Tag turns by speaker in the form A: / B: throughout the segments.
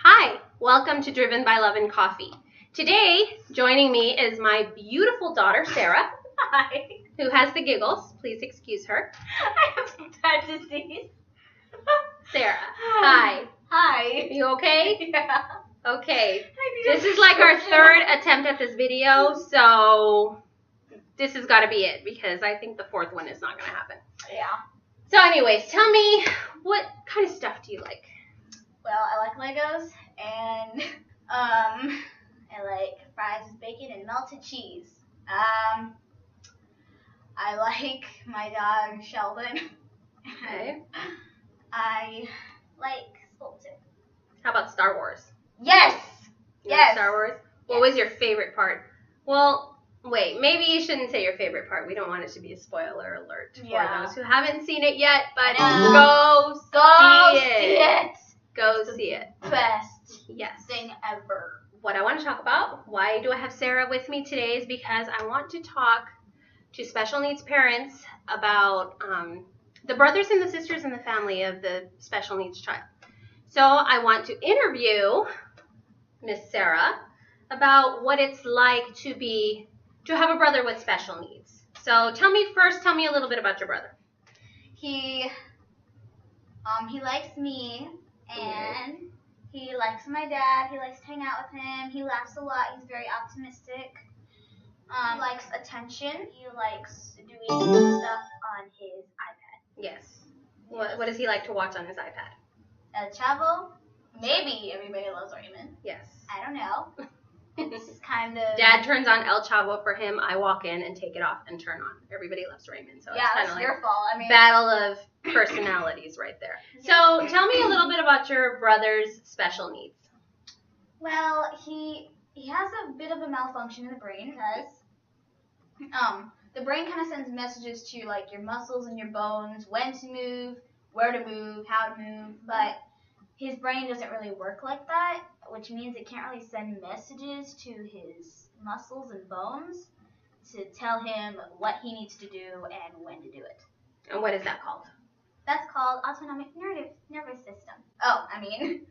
A: Hi, welcome to Driven by Love and Coffee. Today, joining me is my beautiful daughter, Sarah.
B: Hi.
A: Who has the giggles. Please excuse her.
B: I have bad disease.
A: Sarah, hi.
B: Hi.
A: You okay?
B: Yeah.
A: Okay. This is like our third attempt at this video, so this has got to be it because I think the fourth one is not going to happen.
B: Yeah.
A: So anyways, tell me, what kind of stuff do you like?
B: Well, I like Legos and I like fries with bacon and melted cheese. I like my dog Sheldon.
A: Okay.
B: I like school too.
A: How about Star Wars?
B: Yes.
A: You like
B: Yes.
A: Star Wars? What was your favorite part? Well, wait, maybe you shouldn't say your favorite part. We don't want it to be a spoiler alert for those who haven't seen it yet, but go see it. Go see it.
B: Best
A: Yes.
B: thing ever.
A: What I want to talk about, why do I have Sarah with me today, is because I want to talk to special needs parents about the brothers and the sisters in the family of the special needs child. So I want to interview Miss Sarah about what it's like to have a brother with special needs. So tell me a little bit about your brother.
B: He likes me, and he likes my dad. He likes to hang out with him. He laughs a lot. He's very optimistic. He likes attention. He likes doing stuff on his iPad.
A: Yes. What does he like to watch on his iPad?
B: El Chavo. Maybe Everybody Loves Raymond.
A: Yes.
B: I don't know. It's kind of.
A: Dad turns on El Chavo for him. I walk in and take it off and turn on Everybody Loves Raymond. So
B: Yeah,
A: it's kind
B: it's
A: of
B: your
A: like
B: fault. I mean,
A: battle of personalities right there. So tell me a little bit about your brother's special needs.
B: Well, he has a bit of a malfunction in the brain because the brain kind of sends messages to like your muscles and your bones, when to move, where to move, how to move, but his brain doesn't really work like that, which means it can't really send messages to his muscles and bones to tell him what he needs to do and when to do it.
A: And what is that called?
B: That's called autonomic nervous system. Oh, I mean,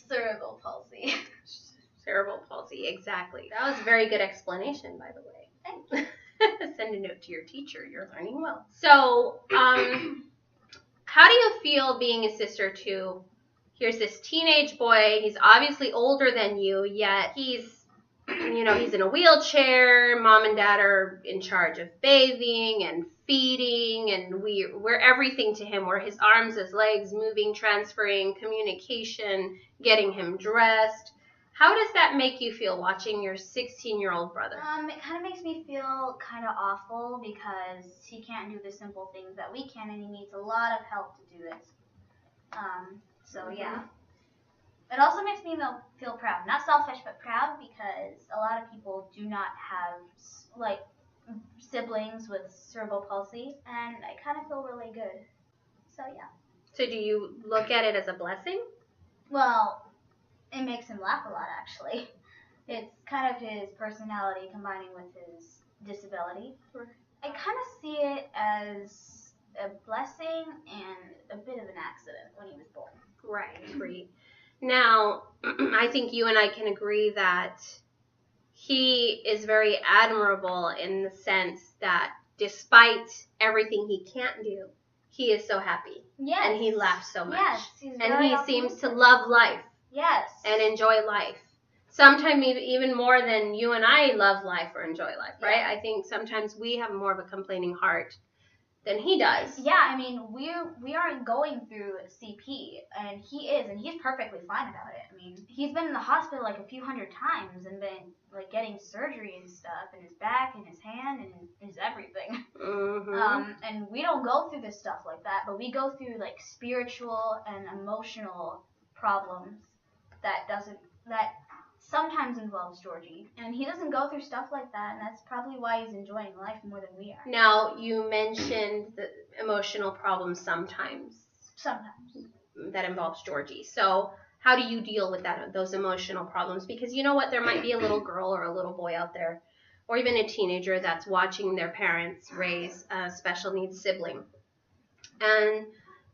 B: cerebral palsy.
A: Cerebral palsy, exactly. That was a very good explanation, by the way.
B: Thank you.
A: Send a note to your teacher. You're learning well. So, how do you feel being a sister to, here's this teenage boy, he's obviously older than you, yet he's in a wheelchair, mom and dad are in charge of bathing and feeding, and we're everything to him. We're his arms, his legs, moving, transferring, communication, getting him dressed. How does that make you feel watching your 16-year-old brother?
B: It kind of makes me feel kind of awful because he can't do the simple things that we can, and he needs a lot of help to do it. Yeah. It also makes me feel proud. Not selfish, but proud because a lot of people do not have, like, siblings with cerebral palsy, and I kind of feel really good. So, yeah.
A: So do you look at it as a blessing?
B: Well, it makes him laugh a lot, actually. It's kind of his personality combining with his disability. I kind of see it as a blessing and a bit of an accident when he was born.
A: Right. Now, I think you and I can agree that he is very admirable in the sense that despite everything he can't do, he is so happy.
B: Yes.
A: And he laughs so much.
B: Yes.
A: And he seems to love life.
B: Yes.
A: And enjoy life. Sometimes even more than you and I love life or enjoy life, right?
B: Yeah.
A: I think sometimes we have more of a complaining heart than he does.
B: Yeah, I mean, we aren't going through CP, and he's perfectly fine about it. I mean, he's been in the hospital like a few hundred times and been like getting surgery and stuff in his back and his hand and his everything.
A: Mm-hmm.
B: And we don't go through this stuff like that, but we go through like spiritual and emotional problems that sometimes involves Jorgie, and he doesn't go through stuff like that, and that's probably why he's enjoying life more than we are.
A: Now, you mentioned the emotional problems sometimes that involves Jorgie. So how do you deal with those emotional problems? Because you know what, there might be a little girl or a little boy out there, or even a teenager that's watching their parents raise a special needs sibling, and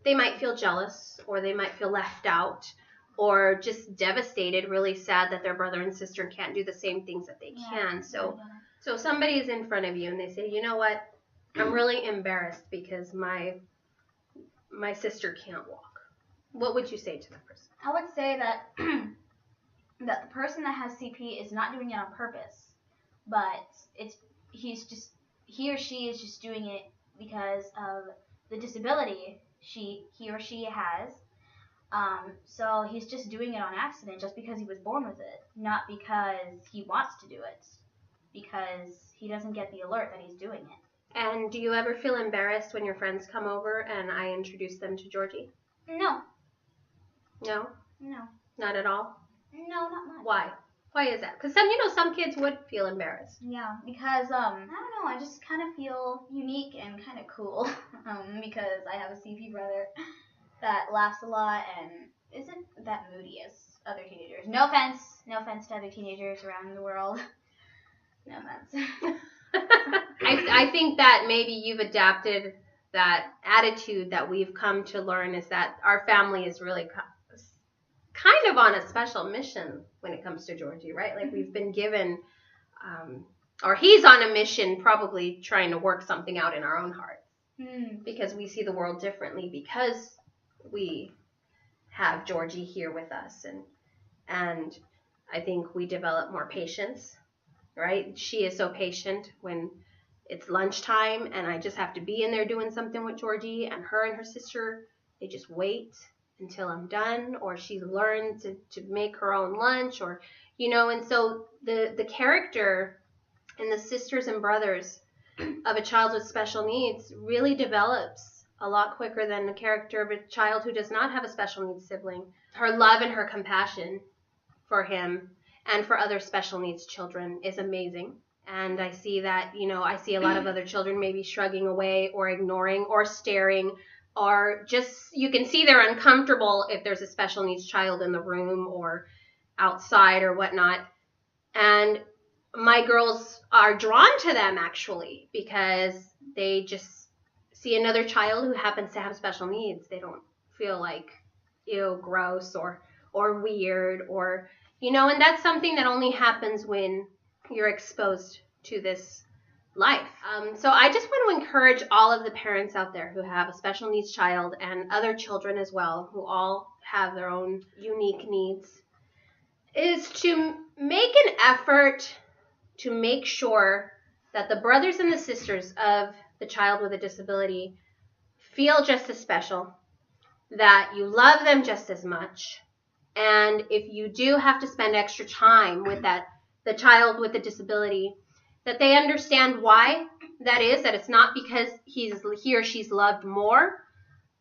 A: they might feel jealous, or they might feel left out, or just devastated, really sad that their brother and sister can't do the same things that they can. So somebody is in front of you and they say, you know what, I'm really embarrassed because my sister can't walk. What would you say to that person?
B: I would say that that the person that has CP is not doing it on purpose, but he or she is just doing it because of the disability he or she has. So he's just doing it on accident, just because he was born with it, not because he wants to do it, because he doesn't get the alert that he's doing it.
A: And do you ever feel embarrassed when your friends come over and I introduce them to Jorgie?
B: No.
A: No?
B: No.
A: Not at all?
B: No, not much.
A: Why? Why is that? Because some kids would feel embarrassed.
B: Yeah, because I don't know, I just kind of feel unique and kind of cool because I have a CP brother that laughs a lot and isn't that moody as other teenagers. No offense to other teenagers around the world. No offense.
A: I think that maybe you've adapted that attitude that we've come to learn, is that our family is really kind of on a special mission when it comes to Jorgie, right? Like we've been given, or he's on a mission, probably trying to work something out in our own heart, because we see the world differently, because we have Jorgie here with us, and I think we develop more patience, right? She is so patient when it's lunchtime and I just have to be in there doing something with Jorgie, and her sister, they just wait until I'm done, or she learned to make her own lunch, or, and so the character and the sisters and brothers of a child with special needs really develops a lot quicker than the character of a child who does not have a special needs sibling. Her love and her compassion for him and for other special needs children is amazing. And I see that, I see a lot of other children maybe shrugging away or ignoring or staring, or just, you can see they're uncomfortable if there's a special needs child in the room or outside or whatnot. And my girls are drawn to them, actually, because they just see another child who happens to have special needs. They don't feel like, gross or weird, or, and that's something that only happens when you're exposed to this life. So I just want to encourage all of the parents out there who have a special needs child, and other children as well, who all have their own unique needs, is to make an effort to make sure that the brothers and the sisters of the child with a disability feel just as special, that you love them just as much, and if you do have to spend extra time with the child with the disability, that they understand why that is, that it's not because he or she's loved more.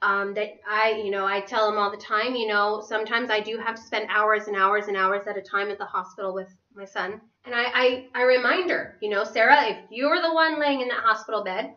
A: That I tell them all the time, sometimes I do have to spend hours and hours and hours at a time at the hospital with my son. And I remind her, Sarah, if you were the one laying in that hospital bed,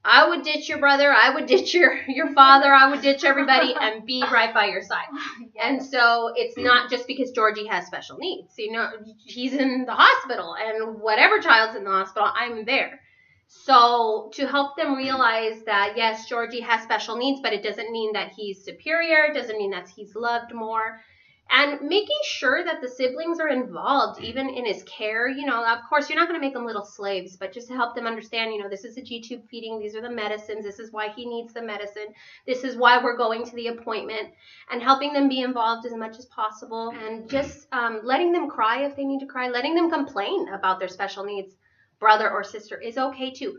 A: I would ditch your brother, I would ditch your father, I would ditch everybody and be right by your side. Yes. And so it's not just because Jorgie has special needs. He's in the hospital, and whatever child's in the hospital, I'm there. So to help them realize that, yes, Jorgie has special needs, but it doesn't mean that he's superior, it doesn't mean that he's loved more. And making sure that the siblings are involved, even in his care. Of course, you're not going to make them little slaves, but just to help them understand, this is a G-tube feeding, these are the medicines, this is why he needs the medicine, this is why we're going to the appointment, and helping them be involved as much as possible, and just letting them cry if they need to cry, letting them complain about their special needs brother or sister is okay too.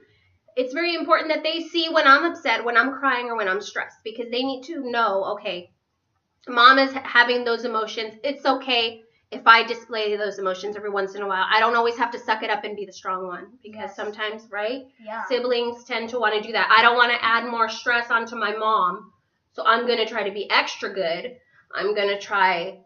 A: It's very important that they see when I'm upset, when I'm crying, or when I'm stressed, because they need to know, okay, Mom is having those emotions. It's okay if I display those emotions every once in a while. I don't always have to suck it up and be the strong one, because sometimes, right? Yeah. Siblings tend to want to do that. I don't want to add more stress onto my mom, so I'm going to try to be extra good. I'm going to try,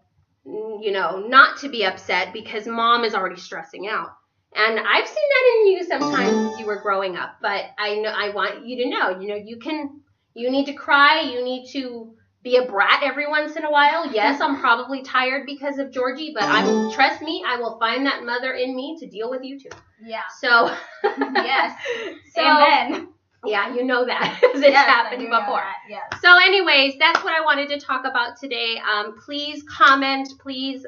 A: not to be upset because Mom is already stressing out. And I've seen that in you sometimes as you were growing up, but I want you to know, you need to cry, you need to be a brat every once in a while. Yes, I'm probably tired because of Jorgie, but trust me, I will find that mother in me to deal with you too.
B: Yeah.
A: So
B: yes. So, amen.
A: Yeah, you know that because it's happened before.
B: Yes.
A: So anyways, that's what I wanted to talk about today. Please comment, please,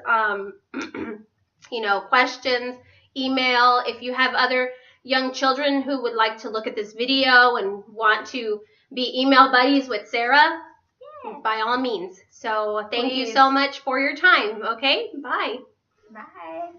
A: questions, email. If you have other young children who would like to look at this video and want to be email buddies with Sarah, by all means. So thank you so much for your time. Okay, bye.
B: Bye.